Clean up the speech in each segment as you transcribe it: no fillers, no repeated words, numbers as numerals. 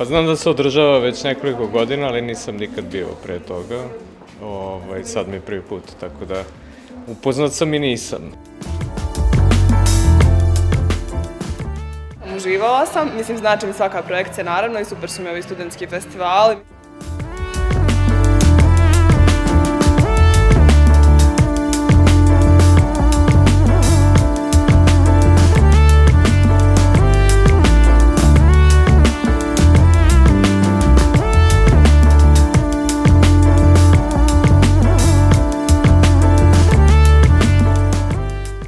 Pa znam da se održava već nekoliko godina, ali nisam nikad bio pre toga. Sad mi je prvi put, tako da upoznat sam i nisam. Uživala sam, mislim znači mi svaka projekcija naravno i super su mi ovi studentski festivali.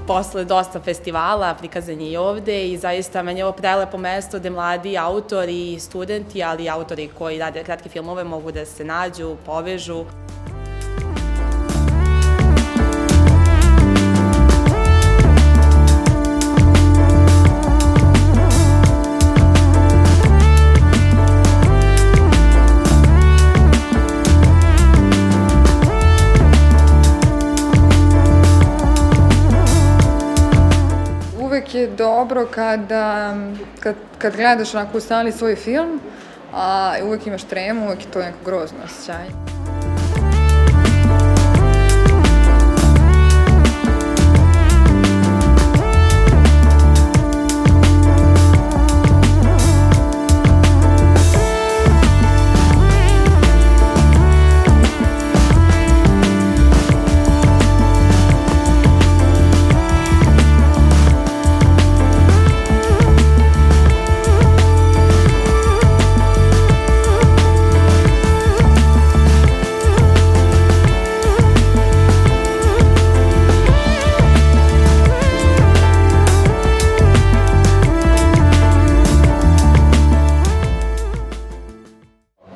Posle dosta festivala, prikazan je i ovde i zaista meni je ovo prelepo mesto gde mladi autori i studenti, ali i autori koji rade kratke filmove mogu da se nađu, povežu. Uvek je dobro kad gledaš onako u sali svoj film, a uvek imaš tremu, uvek je to neko grozno osjećanje.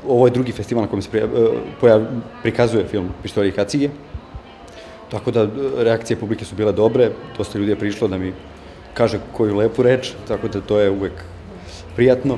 Ovo je drugi festival na kojem se prikazuje film Pištolji i kacige, tako da reakcije publike su bile dobre, dosta ljudi je prišlo da mi kaže koju lepu reč, tako da to je uvek prijatno.